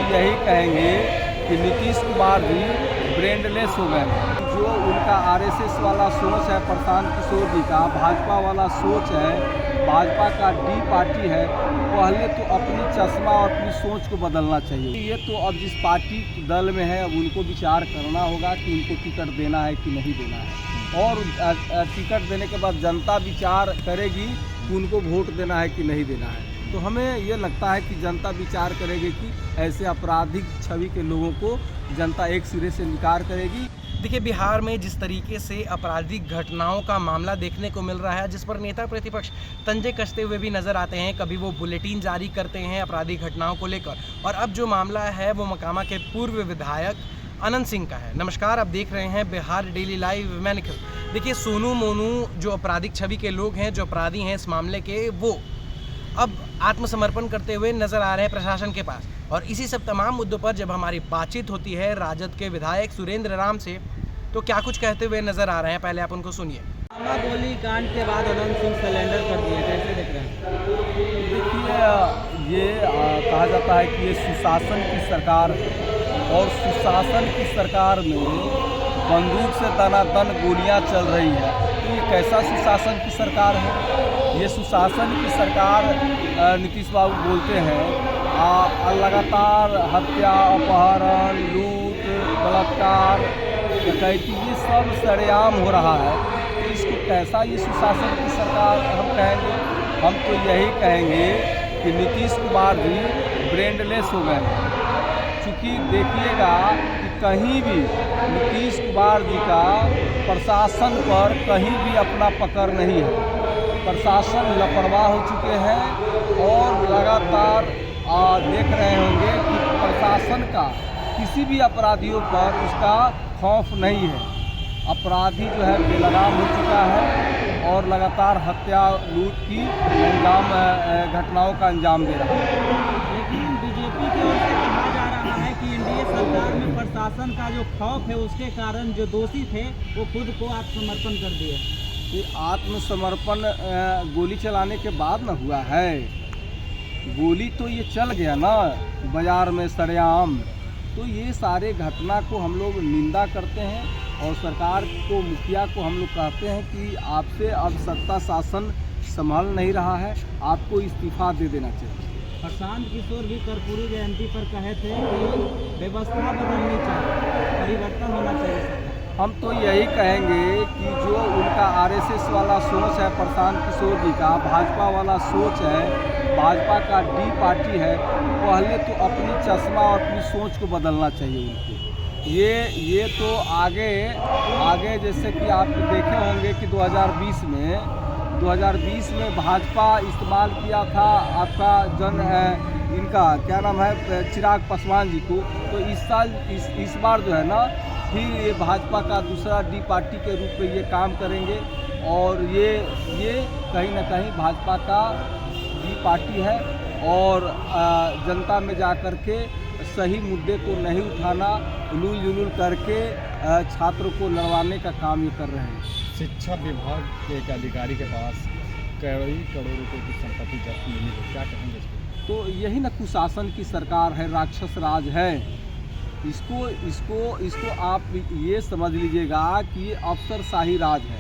यही कहेंगे कि नीतीश कुमार जी ब्रेनलेस हो गए। जो उनका आरएसएस वाला सोच है प्रशांत किशोर जी का, भाजपा वाला सोच है, भाजपा का डी पार्टी है, पहले तो अपनी चश्मा और अपनी सोच को बदलना चाहिए। ये तो अब जिस पार्टी दल में है अब उनको विचार करना होगा कि उनको टिकट देना है कि नहीं देना है, और टिकट देने के बाद जनता विचार करेगी कि उनको वोट देना है कि नहीं देना है। तो हमें ये लगता है कि जनता विचार करेगी कि ऐसे आपराधिक छवि के लोगों को जनता एक सिरे से निकार करेगी। देखिए, बिहार में जिस तरीके से आपराधिक घटनाओं का मामला देखने को मिल रहा है, जिस पर नेता प्रतिपक्ष तंजे कसते हुए भी नजर आते हैं, कभी वो बुलेटिन जारी करते हैं आपराधिक घटनाओं को लेकर, और अब जो मामला है वो मकामा के पूर्व विधायक अनंत सिंह का है। नमस्कार, आप देख रहे हैं बिहार डेली लाइव, मैं निखिल। देखिए, सोनू मोनू जो आपराधिक छवि के लोग हैं, जो अपराधी हैं इस मामले के, वो अब आत्मसमर्पण करते हुए नजर आ रहे हैं प्रशासन के पास। और इसी सब तमाम मुद्दों पर जब हमारी बातचीत होती है राजद के विधायक सुरेंद्र राम से, तो क्या कुछ कहते हुए नजर आ रहे हैं, पहले आप उनको सुनिए। गोली कांड के बाद अनंत सिंह सरेंडर कर दिए, कैसे देख रहे हैं? देखिए, ये कहा जाता है कि ये सुशासन की सरकार है, और सुशासन की सरकार में बंदूक से दनादन गोलियां चल रही है। तो ये कैसा सुशासन की सरकार है? ये सुशासन की सरकार नीतीश बाबू बोलते हैं लगातार हत्या, अपहरण, लूट, बलात्कार, डकैती, ये सब सरेआम हो रहा है। तो इसको कैसा ये सुशासन की सरकार हम कहेंगे? हम तो यही कहेंगे कि नीतीश कुमार जी ब्रेनलेस हो गए हैं। चूँकि देखिएगा कि कहीं भी नीतीश कुमार जी का प्रशासन पर कहीं भी अपना पकड़ नहीं है। प्रशासन लापरवाह हो चुके हैं, और लगातार देख रहे होंगे कि प्रशासन का किसी भी अपराधियों पर उसका खौफ नहीं है। अपराधी जो है बेलगाम हो चुका है और लगातार हत्या, लूट की घटनाओं का अंजाम दे रहा है। लेकिन बीजेपी की ओर से कहा जा रहा है कि एनडीए सरकार में प्रशासन का जो खौफ है उसके कारण जो दोषी थे वो खुद को आत्मसमर्पण कर दिए। ये आत्मसमर्पण गोली चलाने के बाद न हुआ है। गोली तो ये चल गया ना बाजार में सरेआम। तो ये सारे घटना को हम लोग निंदा करते हैं, और सरकार को, मुखिया को हम लोग कहते हैं कि आपसे अब सत्ता शासन संभाल नहीं रहा है, आपको इस्तीफा दे देना चाहिए। प्रशांत किशोर भी कर्पूरी जयंती पर कहे थे कि व्यवस्था बदलनी चाहिए, परिवर्तन होना चाहिए। हम तो यही कहेंगे कि जो उनका आरएसएस वाला सोच है प्रशांत किशोर जी का, भाजपा वाला सोच है, भाजपा का डी पार्टी है, पहले तो अपनी चश्मा और अपनी सोच को बदलना चाहिए उनको। ये तो आगे जैसे कि आप देखे होंगे कि 2020 में भाजपा इस्तेमाल किया था आपका इनका क्या नाम है, चिराग पासवान जी को। तो इस बार जो है ना, फिर ये भाजपा का दूसरा डी पार्टी के रूप में ये काम करेंगे, और ये कहीं ना कहीं भाजपा का डी पार्टी है, और जनता में जा कर के सही मुद्दे को नहीं उठाना, उलूल जुलूल करके छात्रों को लड़वाने का काम ये कर रहे हैं। शिक्षा विभाग के एक अधिकारी के पास कई करोड़ रुपए की संपत्ति जब्त मिली है, क्या कहेंगे इसको? तो यही ना कुशासन की सरकार है, राक्षस राज है। इसको आप ये समझ लीजिएगा कि ये अफसरशाही राज है।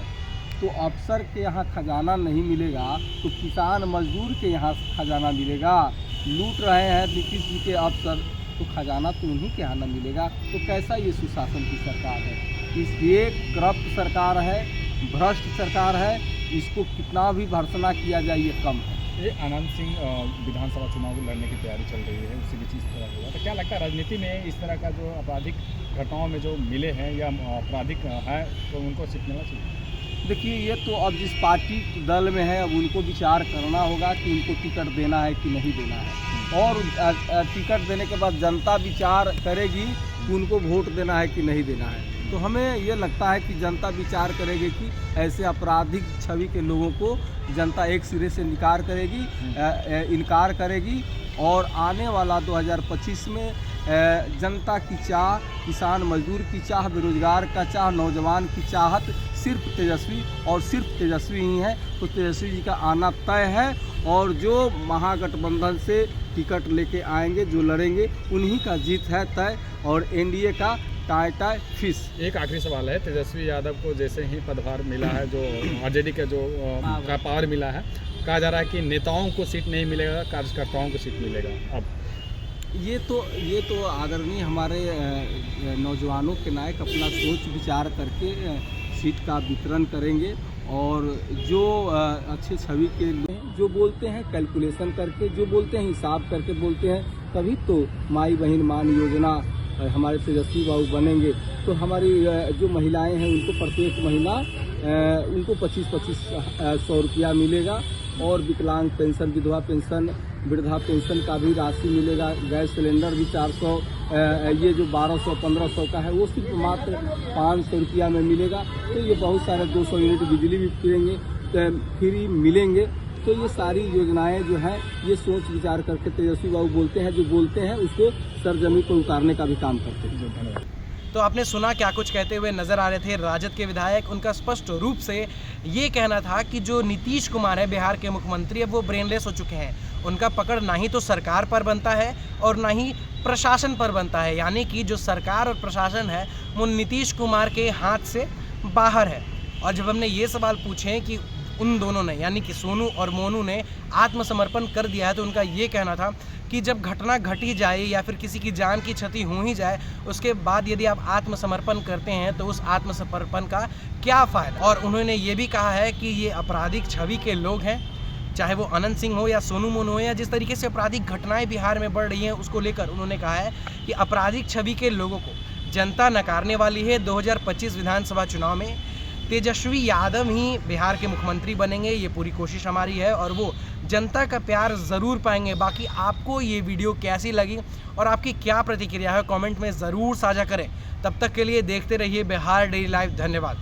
तो अफसर के यहाँ खजाना नहीं मिलेगा तो किसान मजदूर के यहाँ खजाना मिलेगा। लूट रहे हैं नीतीश जी के अफसर, तो खजाना तो उन्हीं के यहाँ न मिलेगा। तो कैसा ये सुशासन की सरकार है? ये करप्ट सरकार है, भ्रष्ट सरकार है। इसको कितना भी भर्त्सना किया जाए ये कम है। ये अनंत सिंह विधानसभा चुनाव लड़ने की तैयारी चल रही है, उसी बीच इस तरह हुआ, तो क्या लगता है राजनीति में इस तरह का जो आपराधिक घटनाओं में जो मिले हैं या आपराधिक है तो उनको शिफ्ट मिलना चाहिए? देखिए, ये तो अब जिस पार्टी दल में है अब उनको विचार करना होगा कि उनको टिकट देना है कि नहीं देना है, और टिकट देने के बाद जनता विचार करेगी कि उनको वोट देना है कि नहीं देना है। तो हमें ये लगता है कि जनता विचार करेगी कि ऐसे आपराधिक छवि के लोगों को जनता एक सिरे से इनकार करेगी, और आने वाला 2025 में जनता की चाह, किसान मजदूर की चाह, बेरोजगार का चाह, नौजवान की चाहत सिर्फ तेजस्वी और सिर्फ तेजस्वी ही है। तो तेजस्वी जी का आना तय है और जो महागठबंधन से टिकट लेके आएंगे, जो लड़ेंगे, उन्हीं का जीत है तय और एनडीए का टाई फिश। एक आखिरी सवाल है, तेजस्वी यादव को जैसे ही पदभार मिला है, जो आरजेडी का जो का पावर मिला है, कहा जा रहा है कि नेताओं को सीट नहीं मिलेगा, कार्यकर्ताओं को सीट मिलेगा। अब ये तो आदरणीय हमारे नौजवानों के नायक अपना सोच विचार करके सीट का वितरण करेंगे और जो अच्छे छवि के लिए जो बोलते हैं कैलकुलेशन करके, जो बोलते हैं हिसाब करके बोलते हैं, तभी तो माई बहन मान योजना हमारे तेजस्वी बाबू बनेंगे। तो हमारी जो महिलाएं हैं उनको प्रत्येक महीना उनको 25-25 रुपया मिलेगा और विकलांग पेंशन, विधवा पेंशन, वृद्धा पेंशन का भी राशि मिलेगा। गैस सिलेंडर भी 400, ये जो 1200-1500 का है वो सिर्फ मात्र 500 रुपया में मिलेगा। तो ये बहुत सारे 200 यूनिट बिजली भी फ्री मिलेंगे। तो ये सारी योजनाएं जो हैं ये सोच विचार करके तेजस्वी बाबू बोलते हैं, जो बोलते हैं उसको सरजमी पर उतारने का भी काम करते हैं। धन्यवाद। तो आपने सुना क्या कुछ कहते हुए नजर आ रहे थे राजद के विधायक। उनका स्पष्ट रूप से ये कहना था कि जो नीतीश कुमार है बिहार के मुख्यमंत्री, अब वो ब्रेनलेस हो चुके हैं। उनका पकड़ ना ही तो सरकार पर बनता है और ना ही प्रशासन पर बनता है, यानी कि जो सरकार और प्रशासन है वो नीतीश कुमार के हाथ से बाहर है। और जब हमने ये सवाल पूछे कि उन दोनों ने, यानी कि सोनू और मोनू ने आत्मसमर्पण कर दिया है, तो उनका ये कहना था कि जब घटना घट ही जाए या फिर किसी की जान की क्षति हो ही जाए, उसके बाद यदि आप आत्मसमर्पण करते हैं तो उस आत्मसमर्पण का क्या फ़ायदा। और उन्होंने ये भी कहा है कि ये आपराधिक छवि के लोग हैं, चाहे वो अनंत सिंह हो या सोनू मोनू हो, या जिस तरीके से आपराधिक घटनाएं बिहार में बढ़ रही हैं उसको लेकर उन्होंने कहा है कि आपराधिक छवि के लोगों को जनता नकारने वाली है। 2025 विधानसभा चुनाव में तेजस्वी यादव ही बिहार के मुख्यमंत्री बनेंगे, ये पूरी कोशिश हमारी है और वो जनता का प्यार ज़रूर पाएंगे। बाकी आपको ये वीडियो कैसी लगी और आपकी क्या प्रतिक्रिया है, कमेंट में ज़रूर साझा करें। तब तक के लिए देखते रहिए बिहार डेली लाइव। धन्यवाद।